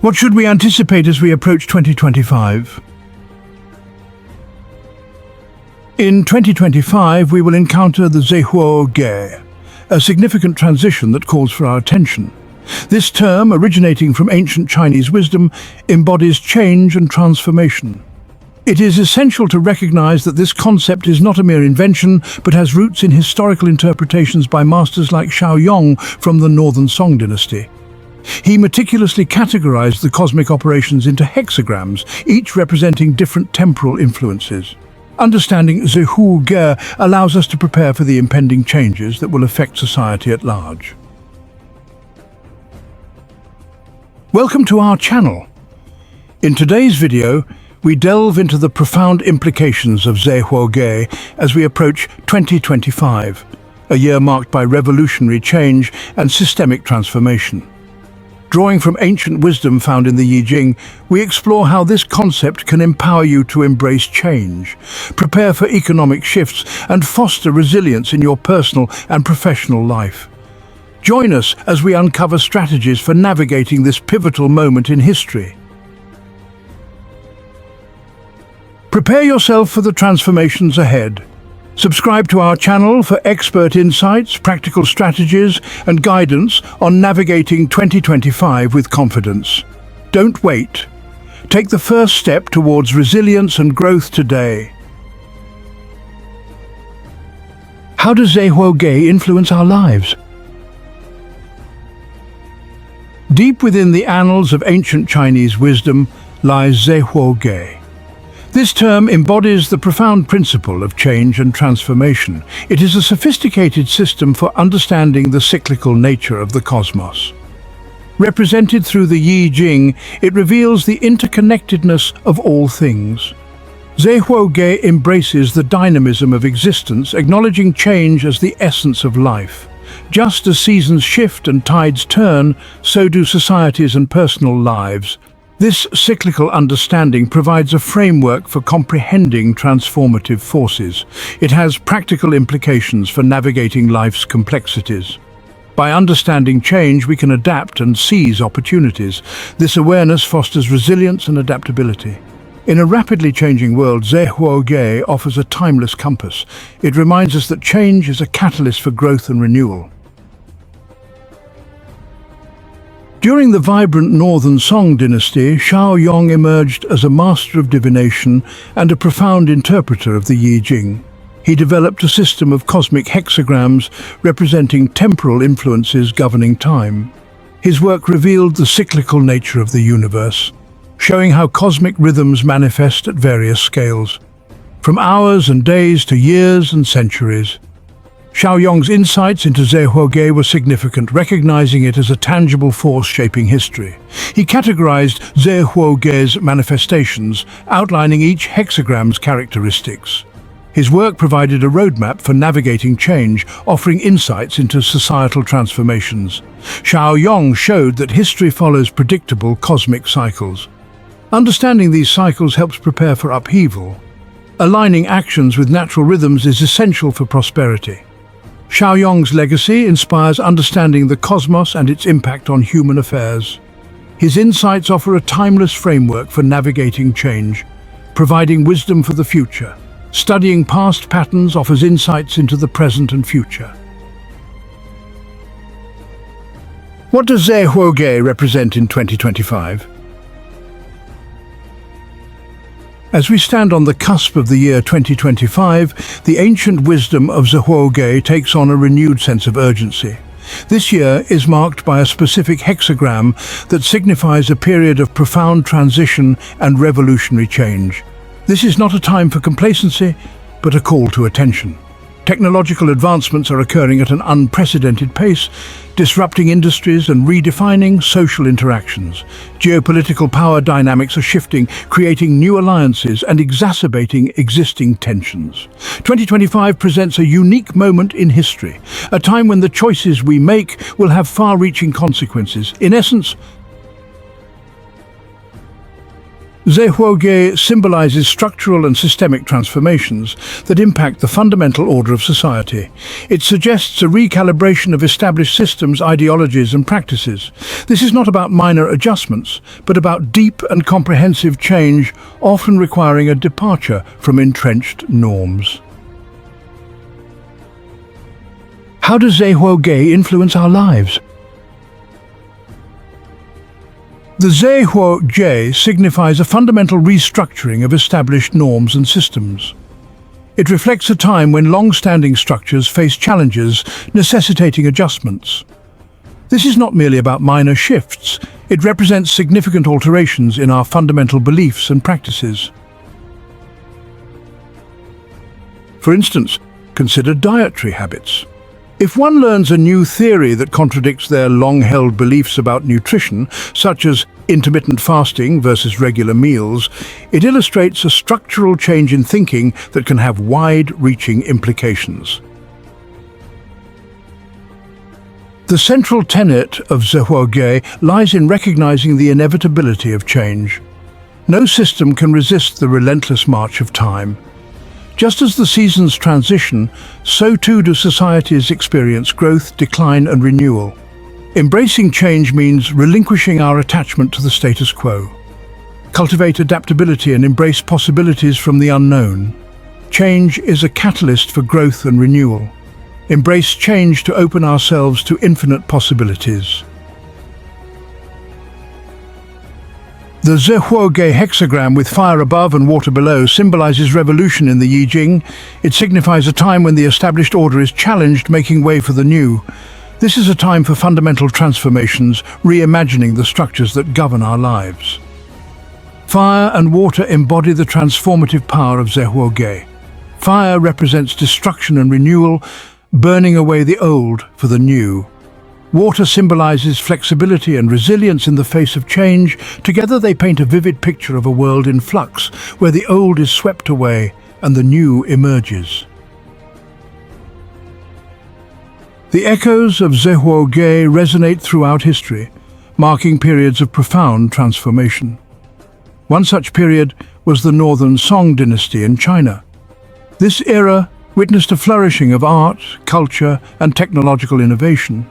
What should we anticipate as we approach 2025? In 2025, we will encounter the Huǒ Gé, a significant transition that calls for our attention. This term, originating from ancient Chinese wisdom, embodies change and transformation. It is essential to recognize that this concept is not a mere invention, but has roots in historical interpretations by masters like Shaoyong from the Northern Song dynasty. He meticulously categorized the cosmic operations into hexagrams, each representing different temporal influences. Understanding Huǒ Gé allows us to prepare for the impending changes that will affect society at large. Welcome to our channel. In today's video, we delve into the profound implications of Huǒ Gé as we approach 2025, a year marked by revolutionary change and systemic transformation. Drawing from ancient wisdom found in the I Ching, we explore how this concept can empower you to embrace change, prepare for economic shifts, and foster resilience in your personal and professional life. Join us as we uncover strategies for navigating this pivotal moment in history. Prepare yourself for the transformations ahead. Subscribe to our channel for expert insights, practical strategies, and guidance on navigating 2025 with confidence. Don't wait. Take the first step towards resilience and growth today. How does Huǒ Gé influence our lives? Deep within the annals of ancient Chinese wisdom lies Huǒ Gé. This term embodies the profound principle of change and transformation. It is a sophisticated system for understanding the cyclical nature of the cosmos. Represented through the I Ching, it reveals the interconnectedness of all things. Huǒ Gé embraces the dynamism of existence, acknowledging change as the essence of life. Just as seasons shift and tides turn, so do societies and personal lives. This cyclical understanding provides a framework for comprehending transformative forces. It has practical implications for navigating life's complexities. By understanding change, we can adapt and seize opportunities. This awareness fosters resilience and adaptability. In a rapidly changing world, Huǒ Gé offers a timeless compass. It reminds us that change is a catalyst for growth and renewal. During the vibrant Northern Song dynasty, Shaoyong emerged as a master of divination and a profound interpreter of the I Ching. He developed a system of cosmic hexagrams representing temporal influences governing time. His work revealed the cyclical nature of the universe, showing how cosmic rhythms manifest at various scales, from hours and days to years and centuries. Shaoyong's insights into Huǒ Gé were significant, recognizing it as a tangible force shaping history. He categorized Huǒ Gé's manifestations, outlining each hexagram's characteristics. His work provided a roadmap for navigating change, offering insights into societal transformations. Shaoyong showed that history follows predictable cosmic cycles. Understanding these cycles helps prepare for upheaval. Aligning actions with natural rhythms is essential for prosperity. Shaoyong's legacy inspires understanding the cosmos and its impact on human affairs. His insights offer a timeless framework for navigating change, providing wisdom for the future. Studying past patterns offers insights into the present and future. What does Huǒ Gé represent in 2025? As we stand on the cusp of the year 2025, the ancient wisdom of Huǒ Gé takes on a renewed sense of urgency. This year is marked by a specific hexagram that signifies a period of profound transition and revolutionary change. This is not a time for complacency, but a call to attention. Technological advancements are occurring at an unprecedented pace, disrupting industries and redefining social interactions. Geopolitical power dynamics are shifting, creating new alliances and exacerbating existing tensions. 2025 presents a unique moment in history, a time when the choices we make will have far-reaching consequences. In essence, Huǒ Gé symbolizes structural and systemic transformations that impact the fundamental order of society. It suggests a recalibration of established systems, ideologies and practices. This is not about minor adjustments, but about deep and comprehensive change, often requiring a departure from entrenched norms. How does Huǒ Gé influence our lives? The Huǒ Gé signifies a fundamental restructuring of established norms and systems. It reflects a time when long-standing structures face challenges, necessitating adjustments. This is not merely about minor shifts, it represents significant alterations in our fundamental beliefs and practices. For instance, consider dietary habits. If one learns a new theory that contradicts their long-held beliefs about nutrition, such as intermittent fasting versus regular meals, it illustrates a structural change in thinking that can have wide-reaching implications. The central tenet of Huǒ Gé lies in recognizing the inevitability of change. No system can resist the relentless march of time. Just as the seasons transition, so too do societies experience growth, decline and renewal. Embracing change means relinquishing our attachment to the status quo. Cultivate adaptability and embrace possibilities from the unknown. Change is a catalyst for growth and renewal. Embrace change to open ourselves to infinite possibilities. The Huǒ Gé hexagram with fire above and water below symbolizes revolution in the I Ching. It signifies a time when the established order is challenged, making way for the new. This is a time for fundamental transformations, reimagining the structures that govern our lives. Fire and water embody the transformative power of Huǒ Gé. Fire represents destruction and renewal, burning away the old for the new. Water symbolizes flexibility and resilience in the face of change. Together they paint a vivid picture of a world in flux, where the old is swept away and the new emerges. The echoes of Huǒ Gé resonate throughout history, marking periods of profound transformation. One such period was the Northern Song dynasty in China. This era witnessed a flourishing of art, culture, and technological innovation.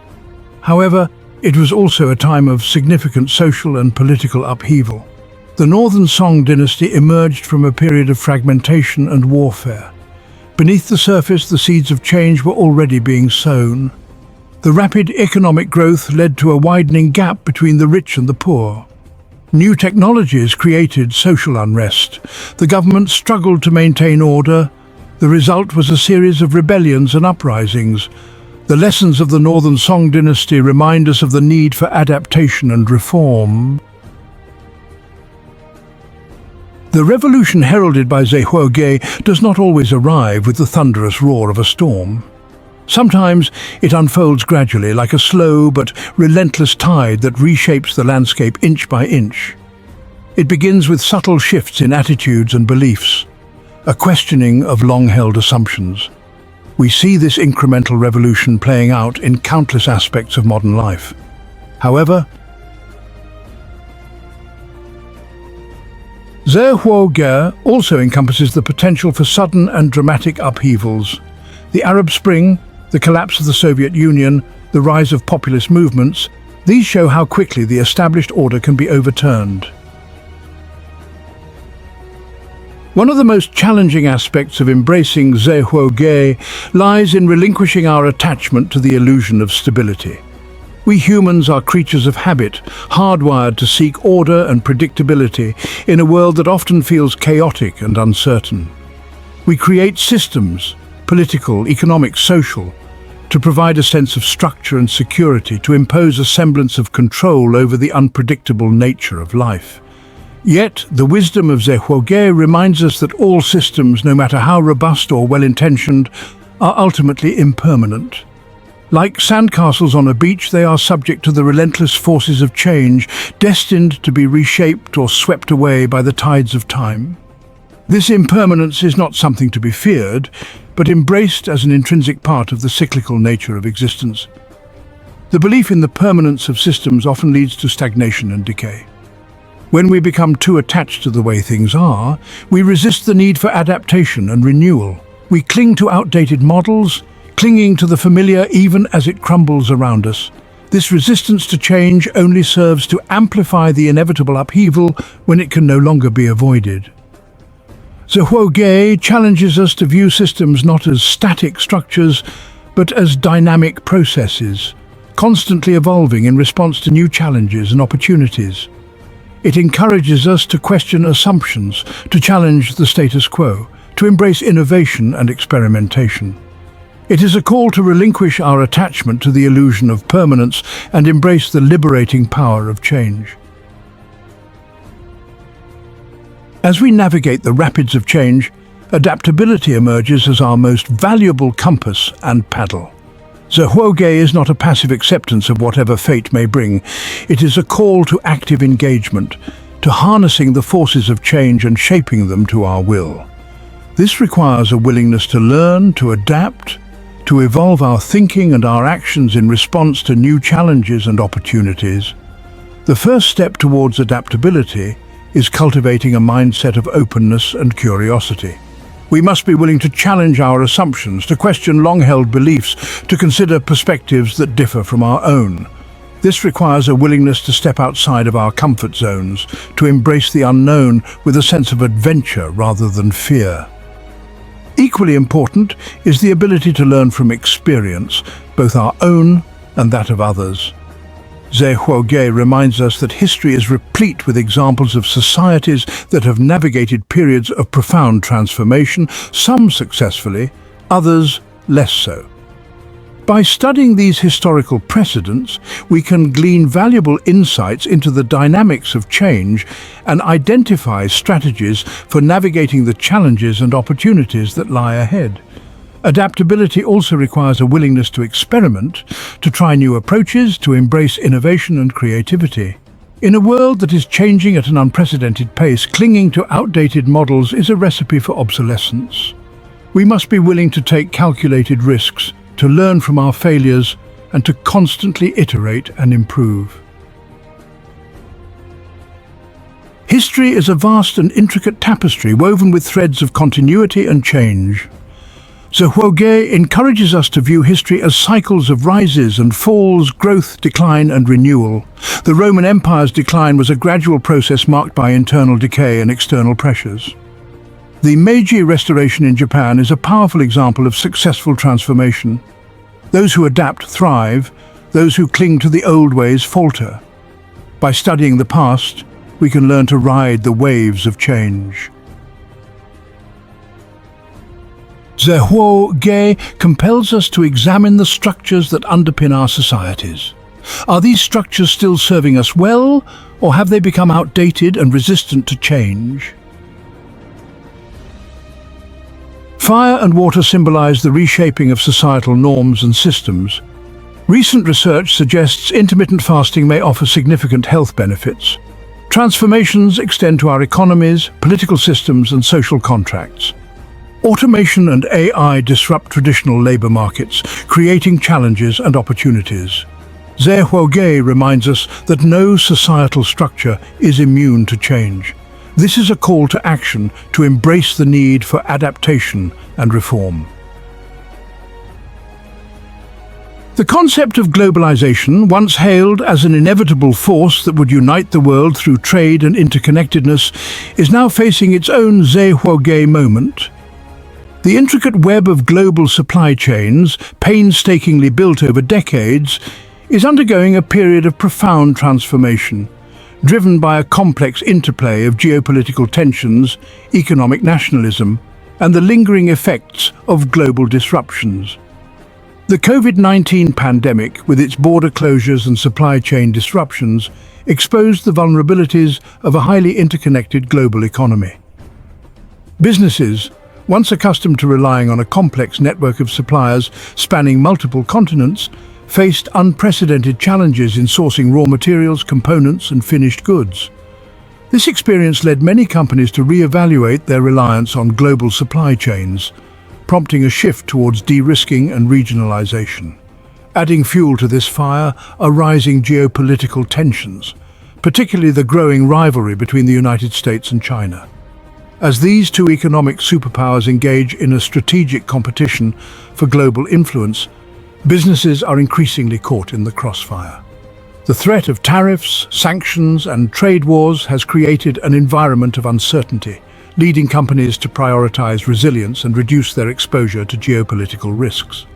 However, it was also a time of significant social and political upheaval. The Northern Song dynasty emerged from a period of fragmentation and warfare. Beneath the surface, the seeds of change were already being sown. The rapid economic growth led to a widening gap between the rich and the poor. New technologies created social unrest. The government struggled to maintain order. The result was a series of rebellions and uprisings. The lessons of the Northern Song dynasty remind us of the need for adaptation and reform. The revolution heralded by Huǒ Gé does not always arrive with the thunderous roar of a storm. Sometimes it unfolds gradually, like a slow but relentless tide that reshapes the landscape inch by inch. It begins with subtle shifts in attitudes and beliefs, a questioning of long-held assumptions. We see this incremental revolution playing out in countless aspects of modern life. However, Huǒ Gé also encompasses the potential for sudden and dramatic upheavals. The Arab Spring, the collapse of the Soviet Union, the rise of populist movements, these show how quickly the established order can be overturned. One of the most challenging aspects of embracing Huǒ Gé lies in relinquishing our attachment to the illusion of stability. We humans are creatures of habit, hardwired to seek order and predictability in a world that often feels chaotic and uncertain. We create systems, political, economic, social, to provide a sense of structure and security, to impose a semblance of control over the unpredictable nature of life. Yet, the wisdom of Huǒ Gé reminds us that all systems, no matter how robust or well-intentioned, are ultimately impermanent. Like sandcastles on a beach, they are subject to the relentless forces of change, destined to be reshaped or swept away by the tides of time. This impermanence is not something to be feared, but embraced as an intrinsic part of the cyclical nature of existence. The belief in the permanence of systems often leads to stagnation and decay. When we become too attached to the way things are, we resist the need for adaptation and renewal. We cling to outdated models, clinging to the familiar even as it crumbles around us. This resistance to change only serves to amplify the inevitable upheaval when it can no longer be avoided. Huǒ Gé challenges us to view systems not as static structures, but as dynamic processes, constantly evolving in response to new challenges and opportunities. It encourages us to question assumptions, to challenge the status quo, to embrace innovation and experimentation. It is a call to relinquish our attachment to the illusion of permanence and embrace the liberating power of change. As we navigate the rapids of change, adaptability emerges as our most valuable compass and paddle. Huǒ Gé is not a passive acceptance of whatever fate may bring. It is a call to active engagement, to harnessing the forces of change and shaping them to our will. This requires a willingness to learn, to adapt, to evolve our thinking and our actions in response to new challenges and opportunities. The first step towards adaptability is cultivating a mindset of openness and curiosity. We must be willing to challenge our assumptions, to question long-held beliefs, to consider perspectives that differ from our own. This requires a willingness to step outside of our comfort zones, to embrace the unknown with a sense of adventure rather than fear. Equally important is the ability to learn from experience, both our own and that of others. Huǒ Gé reminds us that history is replete with examples of societies that have navigated periods of profound transformation, some successfully, others less so. By studying these historical precedents, we can glean valuable insights into the dynamics of change and identify strategies for navigating the challenges and opportunities that lie ahead. Adaptability also requires a willingness to experiment, to try new approaches, to embrace innovation and creativity. In a world that is changing at an unprecedented pace, clinging to outdated models is a recipe for obsolescence. We must be willing to take calculated risks, to learn from our failures, and to constantly iterate and improve. History is a vast and intricate tapestry woven with threads of continuity and change. Huǒ Gé encourages us to view history as cycles of rises and falls, growth, decline and renewal. The Roman Empire's decline was a gradual process marked by internal decay and external pressures. The Meiji Restoration in Japan is a powerful example of successful transformation. Those who adapt thrive, those who cling to the old ways falter. By studying the past, we can learn to ride the waves of change. Huǒ Gé compels us to examine the structures that underpin our societies. Are these structures still serving us well, or have they become outdated and resistant to change? Fire and water symbolize the reshaping of societal norms and systems. Recent research suggests intermittent fasting may offer significant health benefits. Transformations extend to our economies, political systems, and social contracts. Automation and AI disrupt traditional labor markets, creating challenges and opportunities. Huǒ Gé reminds us that no societal structure is immune to change. This is a call to action to embrace the need for adaptation and reform. The concept of globalization, once hailed as an inevitable force that would unite the world through trade and interconnectedness, is now facing its own Huǒ Gé moment. The intricate web of global supply chains, painstakingly built over decades, is undergoing a period of profound transformation, driven by a complex interplay of geopolitical tensions, economic nationalism, and the lingering effects of global disruptions. The COVID-19 pandemic, with its border closures and supply chain disruptions, exposed the vulnerabilities of a highly interconnected global economy. Businesses, once accustomed to relying on a complex network of suppliers spanning multiple continents, faced unprecedented challenges in sourcing raw materials, components, and finished goods. This experience led many companies to re-evaluate their reliance on global supply chains, prompting a shift towards de-risking and regionalization. Adding fuel to this fire are rising geopolitical tensions, particularly the growing rivalry between the United States and China. As these two economic superpowers engage in a strategic competition for global influence, businesses are increasingly caught in the crossfire. The threat of tariffs, sanctions, and trade wars has created an environment of uncertainty, leading companies to prioritize resilience and reduce their exposure to geopolitical risks.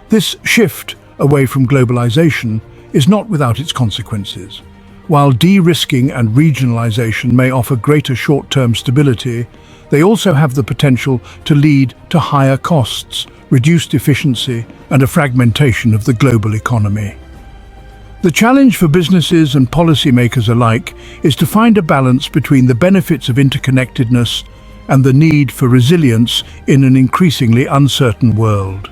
This shift away from globalization is not without its consequences. While de-risking and regionalization may offer greater short-term stability, they also have the potential to lead to higher costs, reduced efficiency, and a fragmentation of the global economy. The challenge for businesses and policymakers alike is to find a balance between the benefits of interconnectedness and the need for resilience in an increasingly uncertain world.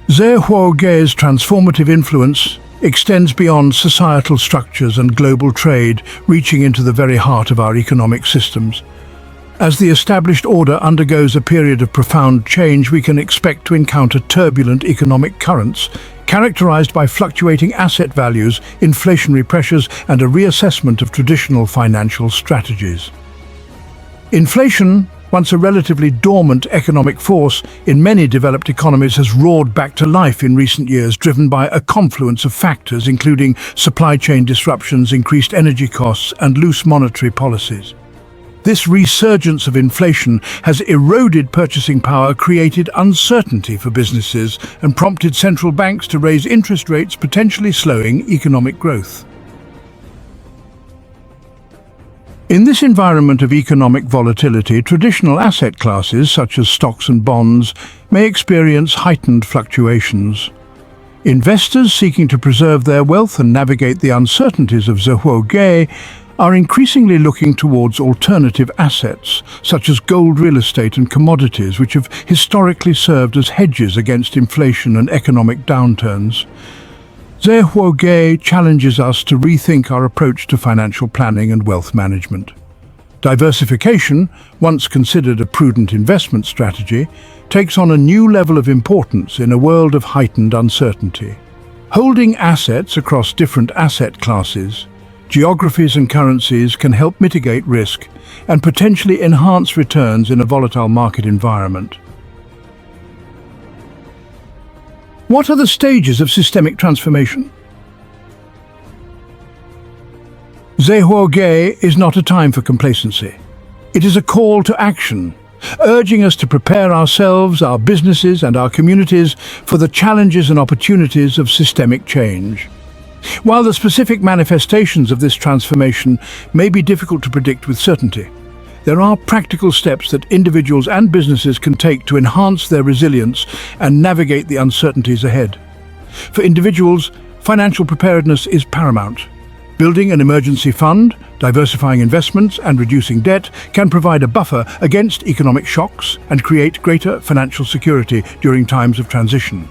Zé Huǒ Gé's transformative influence extends beyond societal structures and global trade, reaching into the very heart of our economic systems. As the established order undergoes a period of profound change, we can expect to encounter turbulent economic currents, characterized by fluctuating asset values, inflationary pressures, and a reassessment of traditional financial strategies. Inflation, once a relatively dormant economic force in many developed economies, has roared back to life in recent years, driven by a confluence of factors including supply chain disruptions, increased energy costs, and loose monetary policies. This resurgence of inflation has eroded purchasing power, created uncertainty for businesses, and prompted central banks to raise interest rates, potentially slowing economic growth. In this environment of economic volatility, traditional asset classes such as stocks and bonds may experience heightened fluctuations. Investors seeking to preserve their wealth and navigate the uncertainties of Zé Huǒ Gé are increasingly looking towards alternative assets such as gold, real estate, and commodities, which have historically served as hedges against inflation and economic downturns. Zé Huǒ Gé challenges us to rethink our approach to financial planning and wealth management. Diversification, once considered a prudent investment strategy, takes on a new level of importance in a world of heightened uncertainty. Holding assets across different asset classes, geographies, and currencies can help mitigate risk and potentially enhance returns in a volatile market environment. What are the stages of systemic transformation? Zé Huǒ Gé is not a time for complacency. It is a call to action, urging us to prepare ourselves, our businesses, and our communities for the challenges and opportunities of systemic change. While the specific manifestations of this transformation may be difficult to predict with certainty, there are practical steps that individuals and businesses can take to enhance their resilience and navigate the uncertainties ahead. For individuals, financial preparedness is paramount. Building an emergency fund, diversifying investments, and reducing debt can provide a buffer against economic shocks and create greater financial security during times of transition.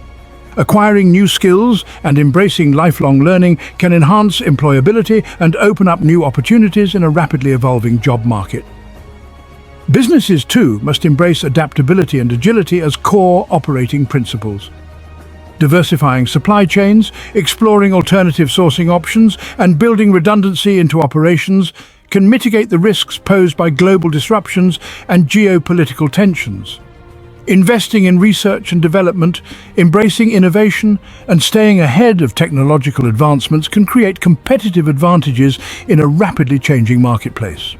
Acquiring new skills and embracing lifelong learning can enhance employability and open up new opportunities in a rapidly evolving job market. Businesses, too, must embrace adaptability and agility as core operating principles. Diversifying supply chains, exploring alternative sourcing options, and building redundancy into operations can mitigate the risks posed by global disruptions and geopolitical tensions. Investing in research and development, embracing innovation, and staying ahead of technological advancements can create competitive advantages in a rapidly changing marketplace.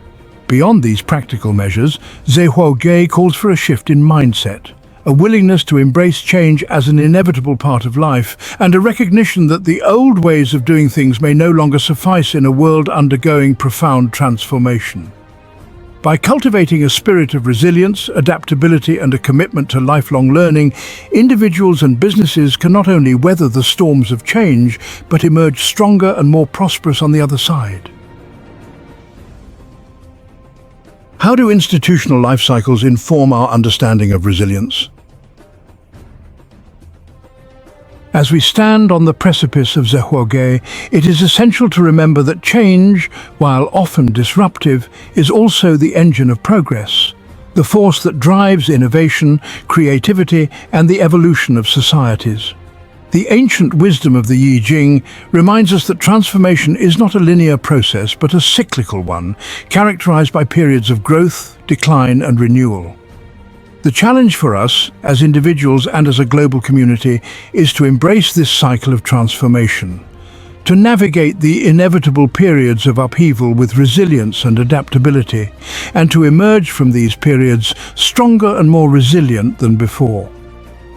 Beyond these practical measures, Zé Huǒ Gé calls for a shift in mindset, a willingness to embrace change as an inevitable part of life, and a recognition that the old ways of doing things may no longer suffice in a world undergoing profound transformation. By cultivating a spirit of resilience, adaptability, and a commitment to lifelong learning, individuals and businesses can not only weather the storms of change, but emerge stronger and more prosperous on the other side. How do institutional life cycles inform our understanding of resilience? As we stand on the precipice of Zé Huǒ Gé, it is essential to remember that change, while often disruptive, is also the engine of progress, the force that drives innovation, creativity, and the evolution of societies. The ancient wisdom of the I Ching reminds us that transformation is not a linear process but a cyclical one, characterized by periods of growth, decline and renewal. The challenge for us, as individuals and as a global community, is to embrace this cycle of transformation, to navigate the inevitable periods of upheaval with resilience and adaptability, and to emerge from these periods stronger and more resilient than before.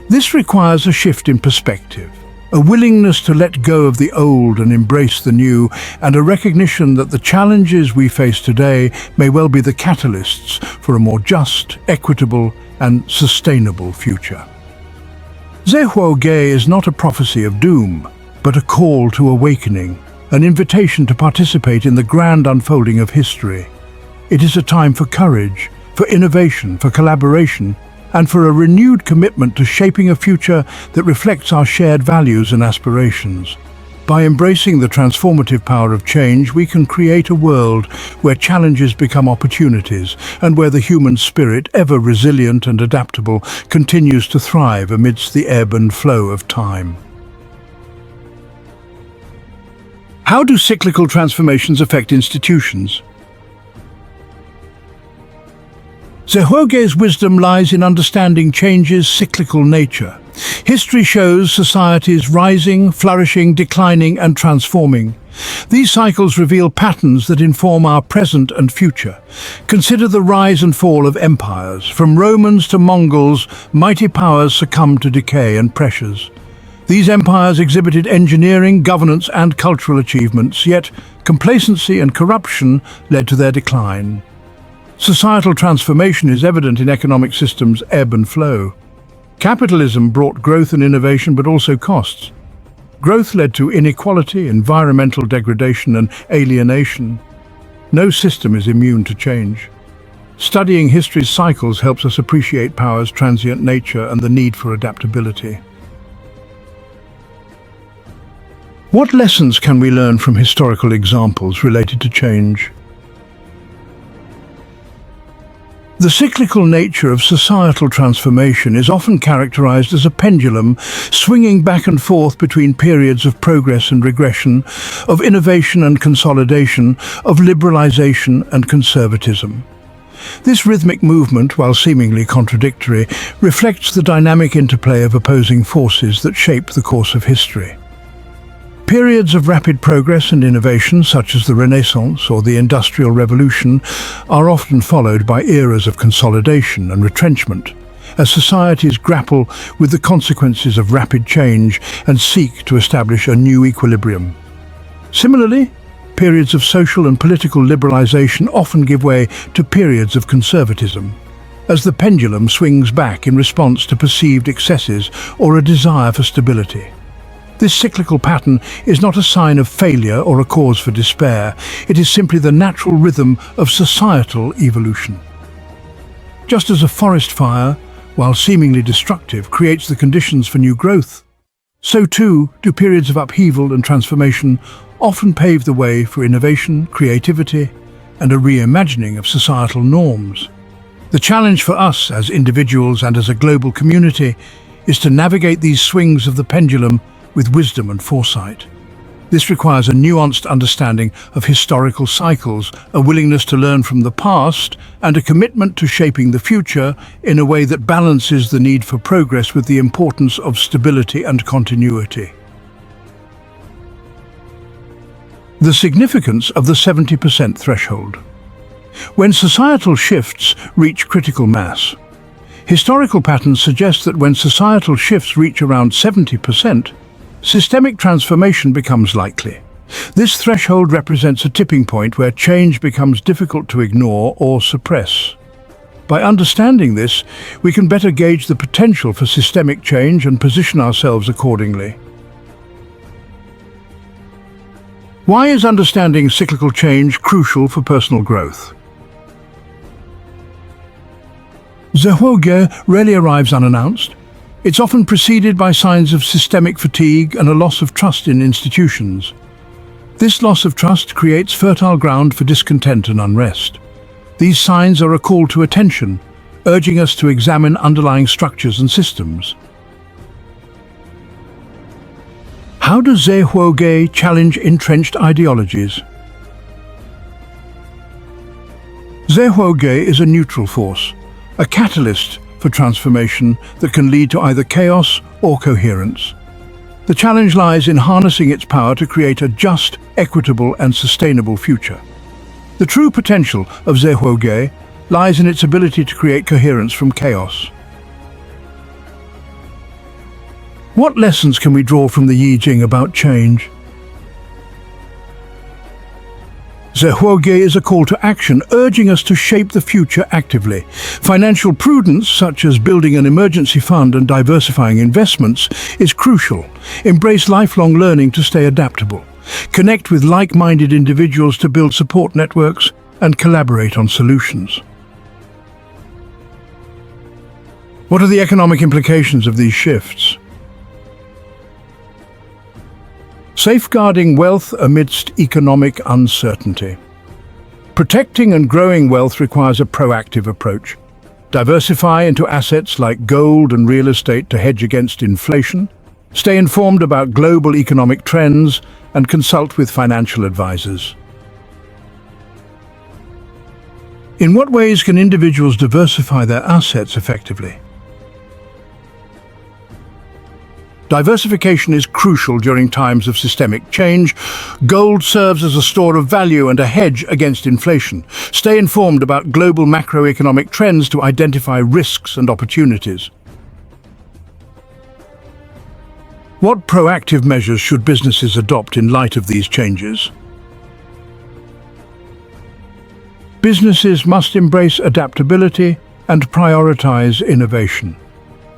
This requires a shift in perspective, a willingness to let go of the old and embrace the new, and a recognition that the challenges we face today may well be the catalysts for a more just, equitable, and sustainable future. Huǒ Gé is not a prophecy of doom, but a call to awakening, an invitation to participate in the grand unfolding of history. It is a time for courage, for innovation, for collaboration, and for a renewed commitment to shaping a future that reflects our shared values and aspirations. By embracing the transformative power of change, we can create a world where challenges become opportunities and where the human spirit, ever resilient and adaptable, continues to thrive amidst the ebb and flow of time. How do cyclical transformations affect institutions? Huǒ Gé's wisdom lies in understanding change's cyclical nature. History shows societies rising, flourishing, declining, and transforming. These cycles reveal patterns that inform our present and future. Consider the rise and fall of empires. From Romans to Mongols, mighty powers succumbed to decay and pressures. These empires exhibited engineering, governance, and cultural achievements, yet complacency and corruption led to their decline. Societal transformation is evident in economic systems' ebb and flow. Capitalism brought growth and innovation, but also costs. Growth led to inequality, environmental degradation, and alienation. No system is immune to change. Studying history's cycles helps us appreciate power's transient nature and the need for adaptability. What lessons can we learn from historical examples related to change? The cyclical nature of societal transformation is often characterized as a pendulum swinging back and forth between periods of progress and regression, of innovation and consolidation, of liberalization and conservatism. This rhythmic movement, while seemingly contradictory, reflects the dynamic interplay of opposing forces that shape the course of history. Periods of rapid progress and innovation, such as the Renaissance or the Industrial Revolution, are often followed by eras of consolidation and retrenchment, as societies grapple with the consequences of rapid change and seek to establish a new equilibrium. Similarly, periods of social and political liberalization often give way to periods of conservatism, as the pendulum swings back in response to perceived excesses or a desire for stability. This cyclical pattern is not a sign of failure or a cause for despair. It is simply the natural rhythm of societal evolution. Just as a forest fire, while seemingly destructive, creates the conditions for new growth, so too do periods of upheaval and transformation often pave the way for innovation, creativity, and a reimagining of societal norms. The challenge for us as individuals and as a global community is to navigate these swings of the pendulum with wisdom and foresight. This requires a nuanced understanding of historical cycles, a willingness to learn from the past, and a commitment to shaping the future in a way that balances the need for progress with the importance of stability and continuity. The significance of the 70% threshold. When societal shifts reach critical mass, historical patterns suggest that when societal shifts reach around 70%, systemic transformation becomes likely. This threshold represents a tipping point where change becomes difficult to ignore or suppress. By understanding this, we can better gauge the potential for systemic change and position ourselves accordingly. Why is understanding cyclical change crucial for personal growth? Huǒ Gé rarely arrives unannounced. It's often preceded by signs of systemic fatigue and a loss of trust in institutions. This loss of trust creates fertile ground for discontent and unrest. These signs are a call to attention, urging us to examine underlying structures and systems. How does Huǒ Gé challenge entrenched ideologies? Huǒ Gé is a neutral force, a catalyst for transformation that can lead to either chaos or coherence. The challenge lies in harnessing its power to create a just, equitable and sustainable future. The true potential of Huǒ Gé lies in its ability to create coherence from chaos. What lessons can we draw from the I Ching about change? Huǒ Gé is a call to action, urging us to shape the future actively. Financial prudence, such as building an emergency fund and diversifying investments, is crucial. Embrace lifelong learning to stay adaptable. Connect with like-minded individuals to build support networks and collaborate on solutions. What are the economic implications of these shifts? Safeguarding wealth amidst economic uncertainty. Protecting and growing wealth requires a proactive approach. Diversify into assets like gold and real estate to hedge against inflation. Stay informed about global economic trends and consult with financial advisors. In what ways can individuals diversify their assets effectively? Diversification is crucial during times of systemic change. Gold serves as a store of value and a hedge against inflation. Stay informed about global macroeconomic trends to identify risks and opportunities. What proactive measures should businesses adopt in light of these changes? Businesses must embrace adaptability and prioritize innovation.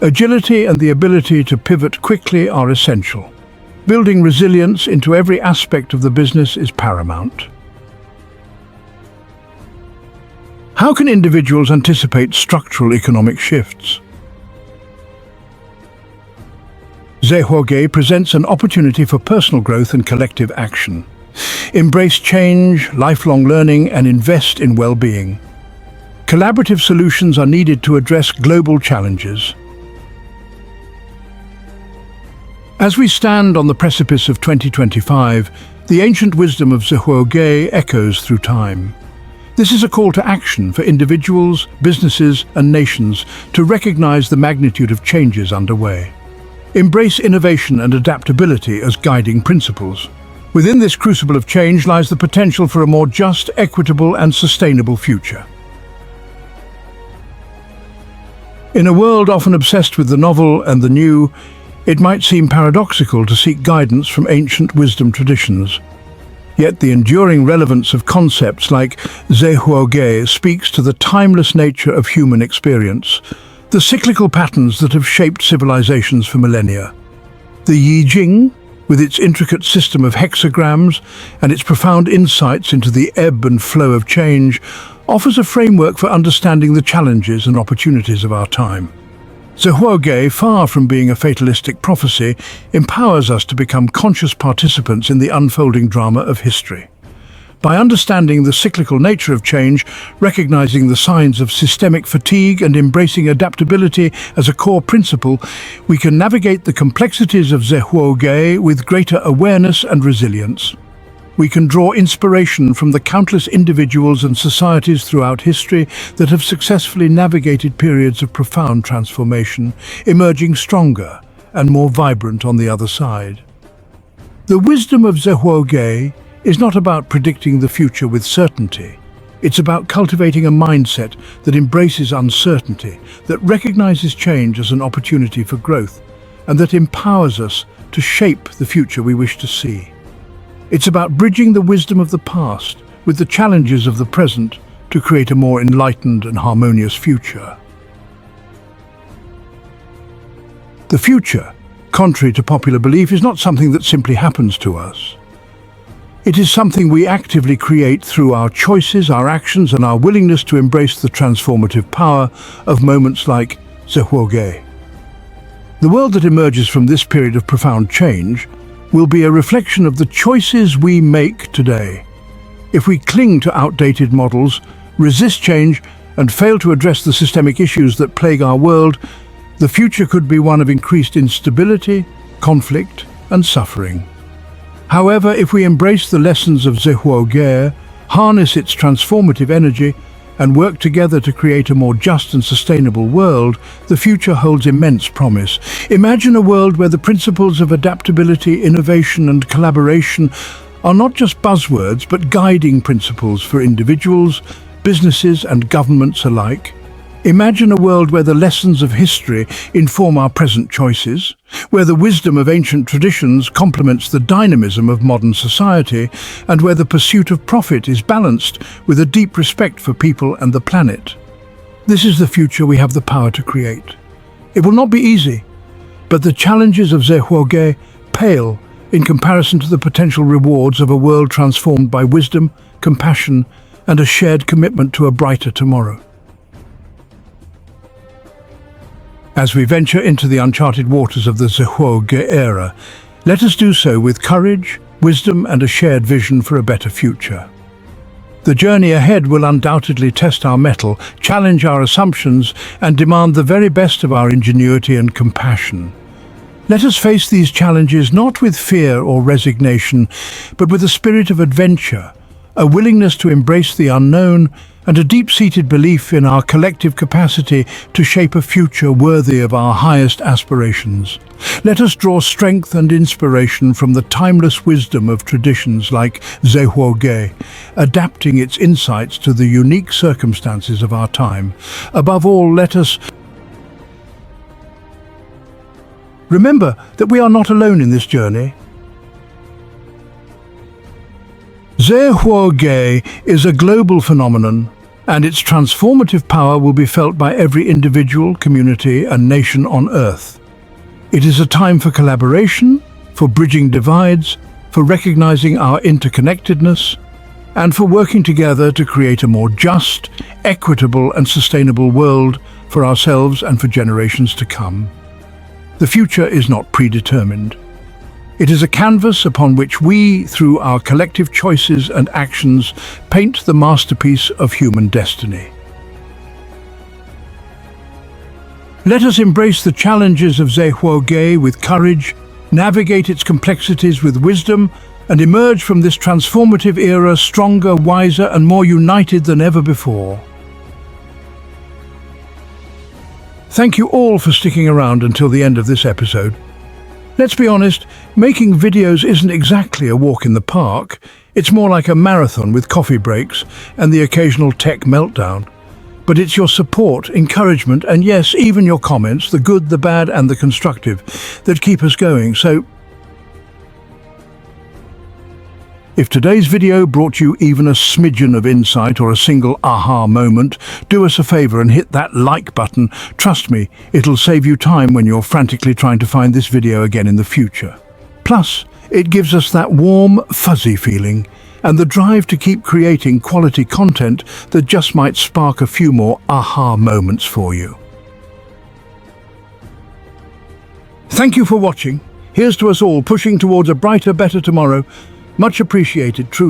Agility and the ability to pivot quickly are essential. Building resilience into every aspect of the business is paramount. How can individuals anticipate structural economic shifts? Huǒ Gé presents an opportunity for personal growth and collective action. Embrace change, lifelong learning, and invest in well-being. Collaborative solutions are needed to address global challenges. As we stand on the precipice of 2025, the ancient wisdom of Huǒ Gé echoes through time. This is a call to action for individuals, businesses, and nations to recognize the magnitude of changes underway. Embrace innovation and adaptability as guiding principles. Within this crucible of change lies the potential for a more just, equitable, and sustainable future. In a world often obsessed with the novel and the new, it might seem paradoxical to seek guidance from ancient wisdom traditions. Yet the enduring relevance of concepts like Huǒ Gé speaks to the timeless nature of human experience, the cyclical patterns that have shaped civilizations for millennia. The I Ching, with its intricate system of hexagrams and its profound insights into the ebb and flow of change, offers a framework for understanding the challenges and opportunities of our time. Huǒ Gé, far from being a fatalistic prophecy, empowers us to become conscious participants in the unfolding drama of history. By understanding the cyclical nature of change, recognizing the signs of systemic fatigue and embracing adaptability as a core principle, we can navigate the complexities of Huǒ Gé with greater awareness and resilience. We can draw inspiration from the countless individuals and societies throughout history that have successfully navigated periods of profound transformation, emerging stronger and more vibrant on the other side. The wisdom of Huǒ Gé is not about predicting the future with certainty. It's about cultivating a mindset that embraces uncertainty, that recognizes change as an opportunity for growth, and that empowers us to shape the future we wish to see. It's about bridging the wisdom of the past with the challenges of the present to create a more enlightened and harmonious future. The future, contrary to popular belief, is not something that simply happens to us. It is something we actively create through our choices, our actions, and our willingness to embrace the transformative power of moments like Huǒ Gé. The world that emerges from this period of profound change will be a reflection of the choices we make today. If we cling to outdated models, resist change, and fail to address the systemic issues that plague our world, the future could be one of increased instability, conflict, and suffering. However, if we embrace the lessons of Huǒ Gé, harness its transformative energy, and work together to create a more just and sustainable world, the future holds immense promise. Imagine a world where the principles of adaptability, innovation, and collaboration are not just buzzwords, but guiding principles for individuals, businesses, and governments alike. Imagine a world where the lessons of history inform our present choices, where the wisdom of ancient traditions complements the dynamism of modern society, and where the pursuit of profit is balanced with a deep respect for people and the planet. This is the future we have the power to create. It will not be easy, but the challenges of Huǒ Gé pale in comparison to the potential rewards of a world transformed by wisdom, compassion, and a shared commitment to a brighter tomorrow. As we venture into the uncharted waters of the Huǒ Gé era, let us do so with courage, wisdom, and a shared vision for a better future. The journey ahead will undoubtedly test our mettle, challenge our assumptions, and demand the very best of our ingenuity and compassion. Let us face these challenges not with fear or resignation, but with a spirit of adventure, a willingness to embrace the unknown, and a deep-seated belief in our collective capacity to shape a future worthy of our highest aspirations. Let us draw strength and inspiration from the timeless wisdom of traditions like Huǒ Gé, adapting its insights to the unique circumstances of our time. Above all, let us remember that we are not alone in this journey. Huǒ Gé is a global phenomenon, and its transformative power will be felt by every individual, community, and nation on Earth. It is a time for collaboration, for bridging divides, for recognizing our interconnectedness, and for working together to create a more just, equitable, and sustainable world for ourselves and for generations to come. The future is not predetermined. It is a canvas upon which we, through our collective choices and actions, paint the masterpiece of human destiny. Let us embrace the challenges of Huǒ Gé with courage, navigate its complexities with wisdom, and emerge from this transformative era stronger, wiser, and more united than ever before. Thank you all for sticking around until the end of this episode. Let's be honest, making videos isn't exactly a walk in the park. It's more like a marathon with coffee breaks and the occasional tech meltdown. But it's your support, encouragement, and yes, even your comments, the good, the bad, and the constructive, that keep us going. So, if today's video brought you even a smidgen of insight or a single aha moment, do us a favor and hit that like button. Trust me, it'll save you time when you're frantically trying to find this video again in the future. Plus, it gives us that warm, fuzzy feeling and the drive to keep creating quality content that just might spark a few more aha moments for you. Thank you for watching. Here's to us all pushing towards a brighter, better tomorrow. Much appreciated, true.